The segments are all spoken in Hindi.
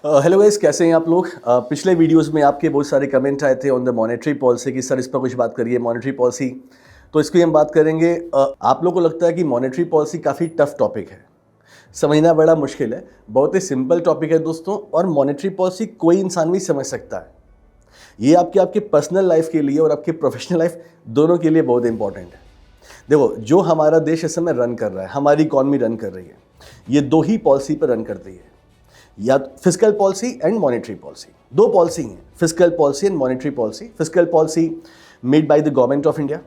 हेलो गाइस, कैसे हैं आप लोग। पिछले वीडियोस में आपके बहुत सारे कमेंट आए थे ऑन द मॉनेटरी पॉलिसी कि सर इस पर कुछ बात करिए मॉनेटरी पॉलिसी। तो इसकी हम बात करेंगे। आप लोगों को लगता है कि मॉनेटरी पॉलिसी काफ़ी टफ टॉपिक है, समझना बड़ा मुश्किल है। बहुत ही सिंपल टॉपिक है दोस्तों, और मॉनेटरी पॉलिसी कोई इंसान भी समझ सकता है। ये आपके पर्सनल लाइफ के लिए और आपके प्रोफेशनल लाइफ दोनों के लिए बहुत इंपॉर्टेंट है। देखो, जो हमारा देश इस समय रन कर रहा है, हमारी इकॉनमी रन कर रही है, ये दो ही पॉलिसी पर रन करती है, या fiscal policy and monetary policy. दो पॉलिसी हैं, fiscal policy and monetary policy. Fiscal policy made by the government of India.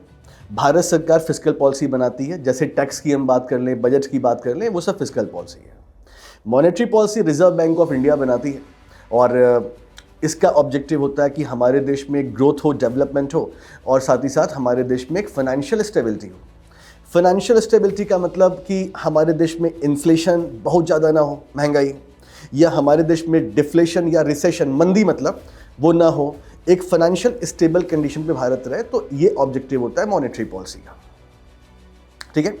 Bharat सरकार फिस्कल पॉलिसी बनाती है, जैसे टैक्स की हम बात कर लें, बजट की बात कर लें, वो सब फिस्कल पॉलिसी है। Monetary policy reserve bank of India बनाती है, और इसका ऑब्जेक्टिव होता है कि हमारे देश में ग्रोथ हो, डेवलपमेंट हो, और साथ ही साथ हमारे देश में एक फाइनेंशियल स्टेबिलिटी हो। फाइनेंशियल स्टेबिलिटी का मतलब कि हमारे देश में इन्फ्लेशन बहुत ज़्यादा ना हो, महंगाई, या हमारे देश में डिफ्लेशन या रिसेशन, मंदी मतलब वो ना हो, एक फाइनेंशियल स्टेबल कंडीशन पे भारत रहे। तो ये ऑब्जेक्टिव होता है मॉनेटरी पॉलिसी का। ठीक है,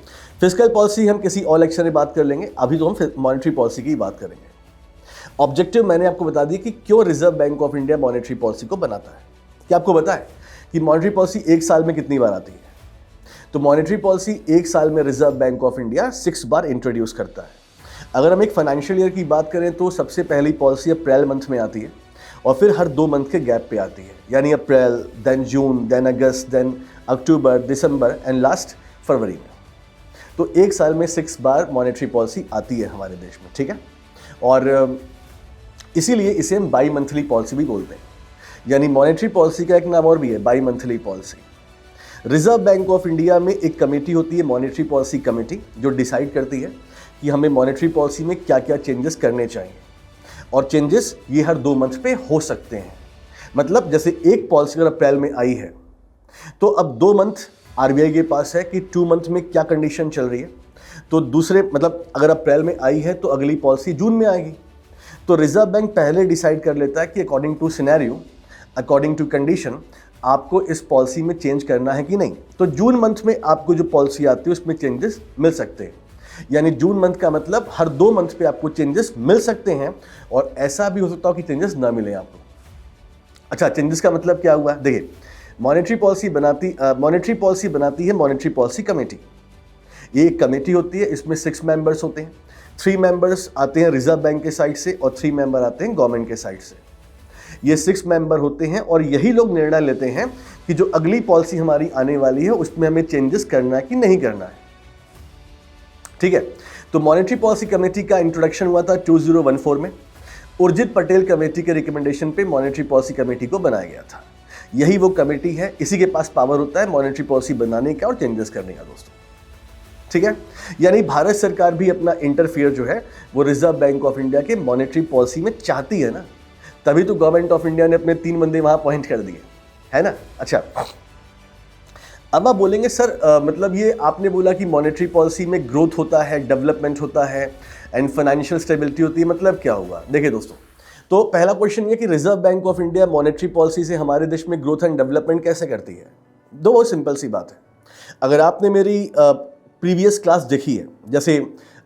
फिस्कल पॉलिसी हम किसी और लेक्चर में बात कर लेंगे, अभी तो हम मॉनेटरी पॉलिसी की बात करेंगे। ऑब्जेक्टिव मैंने आपको बता दिया कि क्यों reserve bank of India monetary policy को बनाता है। क्या आपको पता है कि मॉनेटरी पॉलिसी एक साल में कितनी बार आती है? तो मॉनेटरी पॉलिसी एक साल में reserve bank of India 6 bar introduce करता है। अगर हम एक फाइनेंशियल ईयर की बात करें तो सबसे पहली पॉलिसी अप्रैल मंथ में आती है, और फिर हर 2 मंथ के गैप पे आती है, यानी अप्रैल, देन जून, देन अगस्त, देन अक्टूबर, दिसंबर एंड लास्ट फरवरी में। तो एक साल में 6 बार मॉनेटरी पॉलिसी आती है हमारे देश में। ठीक है, और इसीलिए इसे हम बाई मंथली पॉलिसी भी बोलते हैं, यानी मॉनेटरी पॉलिसी का एक नाम और भी है, by monthly policy. Reserve bank of India में एक कमेटी होती है, मॉनेटरी पॉलिसी कमेटी, जो डिसाइड करती है कि हमें मॉनेटरी पॉलिसी में क्या क्या चेंजेस करने चाहिए, और चेंजेस ये हर 2 मंथ पे हो सकते हैं। मतलब जैसे एक पॉलिसी अगर अप्रैल में आई है, तो अब 2 मंथ आरबीआई के पास है कि 2 मंथ में क्या कंडीशन चल रही है। तो दूसरे मतलब अगर अप्रैल में आई है तो अगली पॉलिसी जून में आएगी। तो रिजर्व बैंक पहले डिसाइड कर लेता है कि according to scenario, according to condition, आपको इस पॉलिसी में चेंज करना है कि नहीं। तो जून मंथ में आपको जो पॉलिसी आती है उसमें चेंजेस मिल सकते हैं, यानी जून मंथ का मतलब हर 2 मंथ पे आपको चेंजेस मिल सकते हैं, और ऐसा भी हो सकता हो कि चेंजेस ना मिले आपको। अच्छा, चेंजेस का मतलब क्या हुआ? देखिए, मॉनेटरी पॉलिसी बनाती है मॉनेटरी पॉलिसी कमेटी। ये एक कमेटी होती है, इसमें 6 मेंबर्स होते हैं। 3 मेंबर्स आते हैं रिजर्व बैंक के साइड से, और 3 मेंबर आते हैं गवर्नमेंट के साइड से। ये 6 मेंबर होते हैं, और यही लोग निर्णय लेते हैं कि जो अगली पॉलिसी हमारी आने वाली है उसमें हमें चेंजेस करना है कि नहीं करना है। ठीक है, तो मॉनेटरी पॉलिसी कमेटी का इंट्रोडक्शन हुआ था 2014 में। उर्जित पटेल कमेटी के रिकमेंडेशन पे मॉनेटरी पॉलिसी कमेटी को बनाया गया था। यही वो कमेटी है, इसी के पास पावर होता है मॉनेटरी पॉलिसी बनाने का और चेंजेस करने का दोस्तों। ठीक है, यानी भारत सरकार भी अपना इंटरफियर जो है वो रिजर्व बैंक ऑफ इंडिया के मॉनेटरी पॉलिसी में चाहती है ना, तभी तो गवर्नमेंट ऑफ इंडिया ने अपने 3 बंदे वहां पॉइंट कर दिए, है ना। अच्छा, अब आप बोलेंगे सर मतलब ये आपने बोला कि मॉनेटरी पॉलिसी में ग्रोथ होता है, डेवलपमेंट होता है एंड फाइनेंशियल स्टेबिलिटी होती है, मतलब क्या हुआ? देखिए दोस्तों, तो पहला क्वेश्चन ये कि reserve bank of India monetary policy से हमारे देश में ग्रोथ एंड डेवलपमेंट कैसे करती है। दो बहुत सिंपल सी बात है। अगर आपने मेरी प्रीवियस क्लास देखी है, जैसे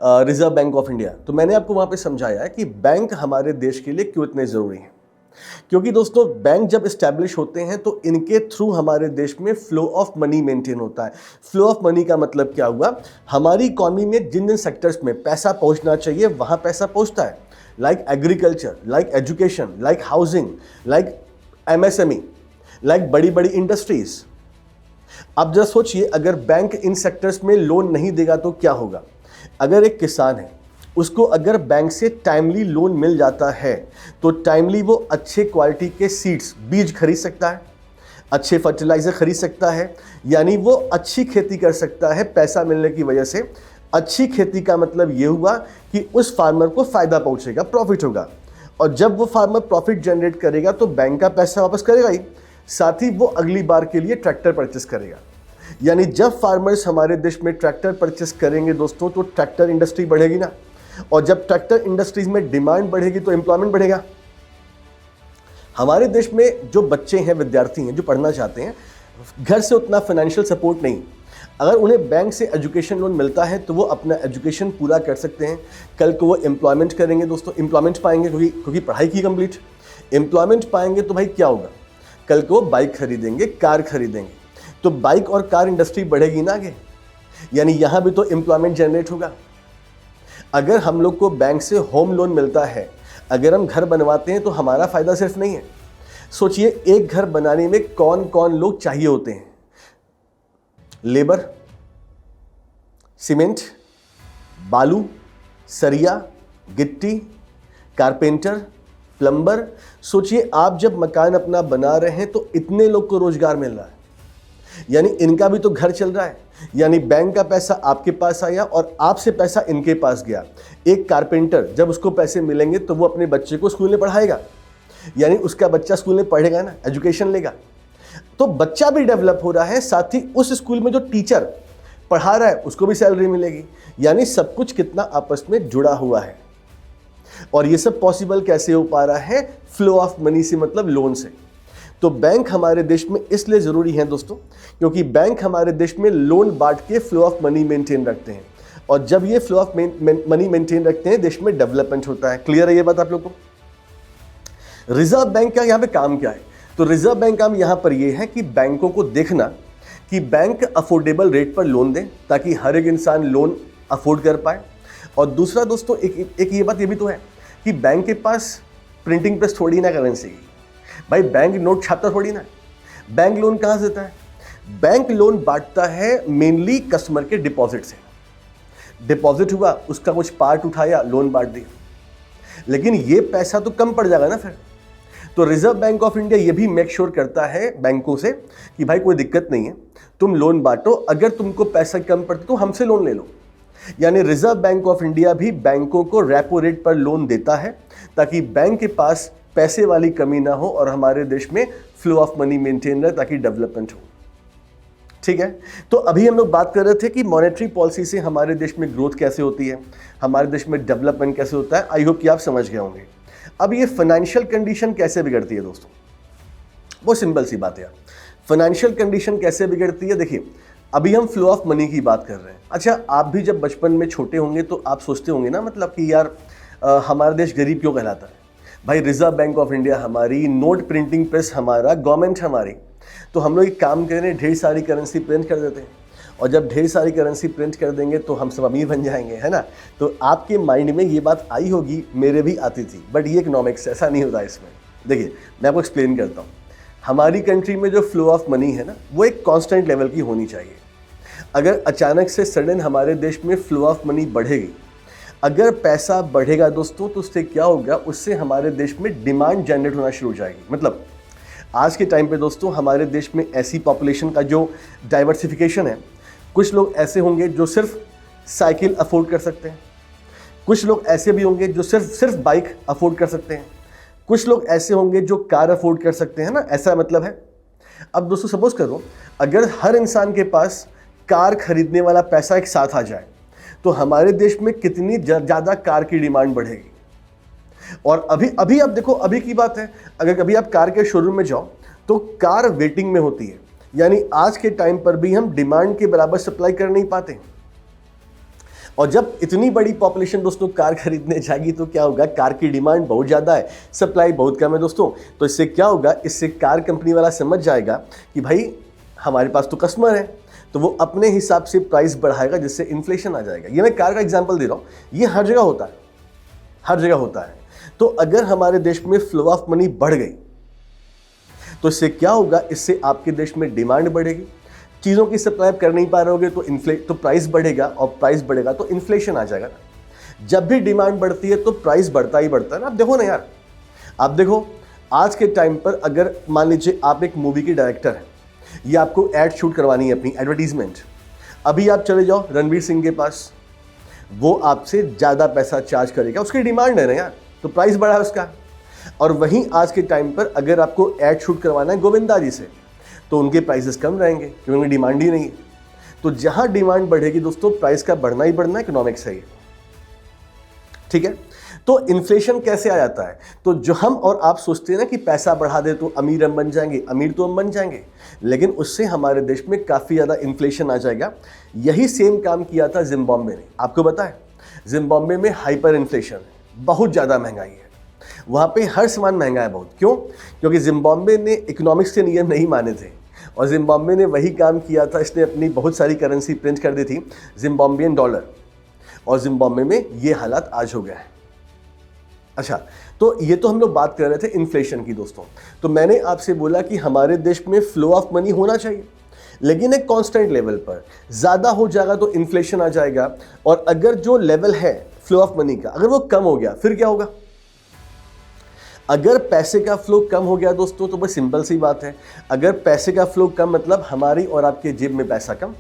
रिजर्व बैंक ऑफ इंडिया, तो मैंने आपको वहाँ पे समझाया है कि बैंक हमारे देश के लिए क्यों इतने ज़रूरी हैं। क्योंकि दोस्तों, बैंक जब इस्टेब्लिश होते हैं तो इनके थ्रू हमारे देश में फ्लो ऑफ मनी मेंटेन होता है। फ्लो ऑफ मनी का मतलब क्या हुआ? हमारी इकॉनमी में जिन जिन सेक्टर्स में पैसा पहुंचना चाहिए वहां पैसा पहुंचता है, like agriculture, like education, like housing, like MSME, like बड़ी बड़ी इंडस्ट्रीज। अब जरा सोचिए, अगर बैंक इन सेक्टर्स में लोन नहीं देगा तो क्या होगा? अगर एक किसान है, उसको अगर बैंक से टाइमली लोन मिल जाता है तो टाइमली वो अच्छे क्वालिटी के सीड्स, बीज खरीद सकता है, अच्छे फर्टिलाइजर खरीद सकता है, यानी वो अच्छी खेती कर सकता है पैसा मिलने की वजह से। अच्छी खेती का मतलब ये हुआ कि उस फार्मर को फ़ायदा पहुंचेगा, प्रॉफिट होगा, और जब वो फार्मर प्रॉफिट जनरेट करेगा तो बैंक का पैसा वापस करेगा ही, साथ ही वो अगली बार के लिए ट्रैक्टर परचेस करेगा। यानी जब फार्मर्स हमारे देश में ट्रैक्टर परचेस करेंगे दोस्तों, तो ट्रैक्टर इंडस्ट्री बढ़ेगी ना, और जब ट्रैक्टर इंडस्ट्रीज में डिमांड बढ़ेगी तो एम्प्लॉयमेंट बढ़ेगा। हमारे देश में जो बच्चे हैं, विद्यार्थी हैं, जो पढ़ना चाहते हैं, घर से उतना फाइनेंशियल सपोर्ट नहीं। अगर उन्हें बैंक से एजुकेशन लोन मिलता है तो वो अपना एजुकेशन पूरा कर सकते हैं। कल को वो एम्प्लॉयमेंट करेंगे दोस्तों, एम्प्लॉयमेंट पाएंगे क्योंकि पढ़ाई की कंप्लीट, एम्प्लॉयमेंट पाएंगे तो भाई क्या होगा, कल को बाइक खरीदेंगे, कार खरीदेंगे, तो बाइक और कार इंडस्ट्री बढ़ेगी ना आगे, यानी यहाँ भी तो एम्प्लॉयमेंट जनरेट होगा। अगर हम लोग को बैंक से होम लोन मिलता है, अगर हम घर बनवाते हैं तो हमारा फ़ायदा सिर्फ नहीं है। सोचिए एक घर बनाने में कौन कौन लोग चाहिए होते हैं, लेबर, सीमेंट, बालू, सरिया, गिट्टी, कारपेंटर, प्लम्बर। सोचिए आप जब मकान अपना बना रहे हैं तो इतने लोग को रोजगार मिल रहा है, यानी इनका भी तो घर चल रहा है, यानी बैंक का पैसा आपके पास आया और आपसे पैसा इनके पास गया। एक कारपेंटर जब उसको पैसे मिलेंगे तो वो अपने बच्चे को स्कूल में पढ़ाएगा, यानी उसका बच्चा स्कूल में पढ़ेगा ना, एजुकेशन लेगा, तो बच्चा भी डेवलप हो रहा है, साथ ही उस स्कूल में जो टीचर पढ़ा रहा है उसको भी सैलरी मिलेगी, यानी सब कुछ कितना आपस में जुड़ा हुआ है। और ये सब पॉसिबल कैसे हो पा रहा है, फ्लो ऑफ मनी से, मतलब लोन से। तो बैंक हमारे देश में इसलिए ज़रूरी है दोस्तों, क्योंकि बैंक हमारे देश में लोन बांट के फ्लो ऑफ मनी मेंटेन रखते हैं, और जब ये फ्लो ऑफ मनी मेंटेन रखते हैं देश में डेवलपमेंट होता है। क्लियर है ये बात आप लोग को? रिजर्व बैंक का यहाँ पे काम क्या है? तो रिजर्व बैंक काम यहाँ पर ये है कि बैंकों को देखना कि बैंक अफोर्डेबल रेट पर लोन दें ताकि हर एक इंसान लोन अफोर्ड कर पाए। और दूसरा दोस्तों एक ये बात ये भी तो है कि बैंक के पास प्रिंटिंग प्रेस थोड़ी ना करेंसी की, भाई बैंक नोट छापता थोड़ी ना। बैंक लोन कहाँ से देता है? बैंक लोन बांटता है मेनली कस्टमर के डिपॉजिट से। डिपॉजिट हुआ, उसका कुछ पार्ट उठाया, लोन बांट दिया, लेकिन ये पैसा तो कम पड़ जाएगा ना फिर। तो रिजर्व बैंक ऑफ इंडिया ये भी मेक श्योर करता है बैंकों से कि भाई कोई दिक्कत नहीं है, तुम लोन बांटो, अगर तुमको पैसा कम पड़ता तो हमसे लोन ले लो। यानी रिजर्व बैंक ऑफ इंडिया भी बैंकों को रेपो रेट पर लोन देता है ताकि बैंक के पास पैसे वाली कमी ना हो और हमारे देश में फ्लो ऑफ मनी मेंटेन रहे ताकि डेवलपमेंट हो। ठीक है, तो अभी हम लोग बात कर रहे थे कि मॉनेटरी पॉलिसी से हमारे देश में ग्रोथ कैसे होती है, हमारे देश में डेवलपमेंट कैसे होता है। आई होप कि आप समझ गए होंगे। अब ये फाइनेंशियल कंडीशन कैसे बिगड़ती है दोस्तों, बहुत सिंपल सी बात है यार। फाइनेंशियल कंडीशन कैसे बिगड़ती है, देखिए अभी हम फ्लो ऑफ मनी की बात कर रहे हैं। अच्छा, आप भी जब बचपन में छोटे होंगे तो आप सोचते होंगे ना, मतलब कि यार हमारा देश गरीब क्यों कहलाता है? भाई रिजर्व बैंक ऑफ इंडिया हमारी, नोट प्रिंटिंग प्रेस हमारा, गवर्नमेंट हमारी, तो हम लोग एक काम करें, ढेर सारी करेंसी प्रिंट कर देते हैं, और जब ढेर सारी करेंसी प्रिंट कर देंगे तो हम सब अमीर बन जाएंगे, है ना। तो आपके माइंड में ये बात आई होगी, मेरे भी आती थी, बट ये इकोनॉमिक्स ऐसा नहीं होता इसमें। देखिए मैं आपको एक्सप्लेन करता हूँ। हमारी कंट्री में जो फ्लो ऑफ मनी है ना, वो एक कांस्टेंट लेवल की होनी चाहिए। अगर अचानक से सडन हमारे देश में फ्लो ऑफ मनी बढ़ेगी, अगर पैसा बढ़ेगा दोस्तों, तो उससे क्या होगा, उससे हमारे देश में डिमांड जनरेट होना शुरू हो जाएगी। मतलब आज के टाइम पे दोस्तों हमारे देश में ऐसी पॉपुलेशन का जो डाइवर्सिफिकेशन है, कुछ लोग ऐसे होंगे जो सिर्फ साइकिल अफोर्ड कर सकते हैं, कुछ लोग ऐसे भी होंगे जो सिर्फ बाइक अफोर्ड कर सकते हैं, कुछ लोग ऐसे होंगे जो कार अफोर्ड कर सकते हैं ना, ऐसा मतलब है। अब दोस्तों सपोज करो अगर हर इंसान के पास कार खरीदने वाला पैसा एक साथ आ जाए तो हमारे देश में कितनी ज़्यादा कार की डिमांड बढ़ेगी। और अभी आप देखो, अभी की बात है, अगर कभी आप कार के शोरूम में जाओ तो कार वेटिंग में होती है, यानी आज के टाइम पर भी हम डिमांड के बराबर सप्लाई कर नहीं पाते। और जब इतनी बड़ी पॉपुलेशन दोस्तों कार खरीदने जाएगी तो क्या होगा, कार की डिमांड बहुत ज़्यादा है, सप्लाई बहुत कम है दोस्तों। तो इससे क्या होगा, इससे कार कंपनी वाला समझ जाएगा कि भाई हमारे पास तो कस्टमर है, तो वो अपने हिसाब से प्राइस बढ़ाएगा, जिससे इन्फ्लेशन आ जाएगा। ये मैं कार का एग्जांपल दे रहा हूँ, ये हर जगह होता है, हर जगह होता है। तो अगर हमारे देश में फ्लो ऑफ मनी बढ़ गई तो इससे क्या होगा, इससे आपके देश में डिमांड बढ़ेगी, चीज़ों की सप्लाई कर नहीं पा रहे होगे तो प्राइस बढ़ेगा, और प्राइस बढ़ेगा तो इन्फ्लेशन आ जाएगा ना। जब भी डिमांड बढ़ती है तो प्राइस बढ़ता ही बढ़ता है ना। आप देखो ना यार, आप देखो आज के टाइम पर अगर मान लीजिए आप एक मूवी के डायरेक्टर हैं, या आपको ऐड शूट करवानी है अपनी एडवर्टीजमेंट, अभी आप चले जाओ रणवीर सिंह के पास, वो आपसे ज़्यादा पैसा चार्ज करेगा, उसकी डिमांड है ना यार, तो प्राइस बढ़ा है उसका। और वहीं आज के टाइम पर अगर आपको ऐड शूट करवाना है गोविंदा जी से, तो उनके प्राइसेस कम रहेंगे क्योंकि उनकी डिमांड ही नहीं है। तो जहां डिमांड बढ़ेगी दोस्तों, प्राइस का बढ़ना ही बढ़ना, इकोनॉमिक्स है ये, ठीक है। तो इन्फ्लेशन कैसे आ जाता है? तो जो हम और आप सोचते हैं ना कि पैसा बढ़ा दे तो अमीर हम बन जाएंगे, अमीर तो हम बन जाएंगे, लेकिन उससे हमारे देश में काफ़ी ज़्यादा इन्फ्लेशन आ जाएगा। यही सेम काम किया था जिम्बाब्वे ने। आपको पता है जिम्बाब्वे में हाइपर इन्फ्लेशन है, बहुत ज़्यादा महंगाई है, वहाँ पे हर सामान महंगा है बहुत। क्यों? क्योंकि जिम्बाब्वे ने इकोनॉमिक्स के नियम नहीं माने थे और जिम्बाब्वे ने वही काम किया था, इसने अपनी बहुत सारी करेंसी प्रिंट कर दी थी, जिम्बाब्वियन डॉलर, और जिम्बाब्वे में ये हालात आज हो गया है। अच्छा, तो ये तो हम लोग बात कर रहे थे इन्फ्लेशन की दोस्तों। तो मैंने आपसे बोला कि हमारे देश में फ्लो ऑफ मनी होना चाहिए, लेकिन एक कांस्टेंट लेवल पर। ज़्यादा हो जाएगा तो इन्फ्लेशन आ जाएगा, और अगर जो लेवल है फ्लो ऑफ मनी का अगर वो कम हो गया फिर क्या होगा? अगर पैसे का फ्लो कम हो गया दोस्तों तो बस सिंपल सी बात है, अगर पैसे का फ्लो कम मतलब हमारी और आपके जेब में पैसा कम,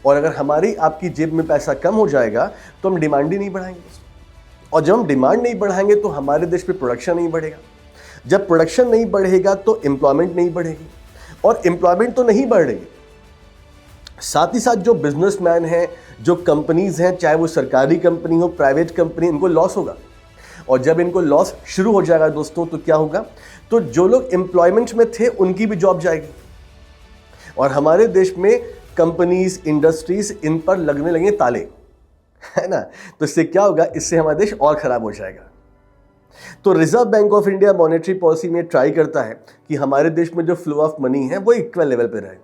और अगर हमारी आपकी जेब में पैसा कम हो जाएगा तो हम डिमांड ही नहीं बढ़ाएंगे, और जब हम डिमांड नहीं बढ़ाएंगे तो हमारे देश में प्रोडक्शन नहीं बढ़ेगा। जब प्रोडक्शन नहीं बढ़ेगा तो एम्प्लॉयमेंट नहीं बढ़ेगी, और एम्प्लॉयमेंट तो नहीं बढ़ रही, साथ ही साथ जो बिजनेसमैन हैं, जो कंपनीज हैं, चाहे वो सरकारी कंपनी हो, प्राइवेट कंपनी, इनको लॉस होगा। और जब इनको लॉस शुरू हो जाएगा दोस्तों तो क्या होगा? तो जो लोग एम्प्लॉयमेंट में थे उनकी भी जॉब जाएगी, और हमारे देश में कंपनीज, इंडस्ट्रीज, इन पर लगने लगे ताले, है ना? तो इससे क्या होगा? इससे हमारा देश और खराब हो जाएगा। तो reserve bank of India monetary policy में ट्राई करता है कि हमारे देश में जो फ्लो ऑफ मनी है वो इक्वल लेवल पे रहे,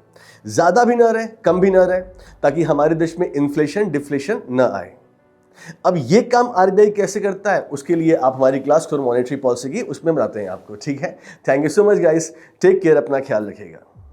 ज़्यादा भी ना रहे, कम भी ना रहे, ताकि हमारे देश में इन्फ्लेशन, डिफ्लेशन न आए। अब ये काम आरबीआई कैसे करता है, उसके लिए आप हमारी क्लास करो मॉनेटरी पॉलिसी की, उसमें बताते हैं आपको। ठीक है? Thank you so much guys, take care, अपना ख्याल रखिएगा।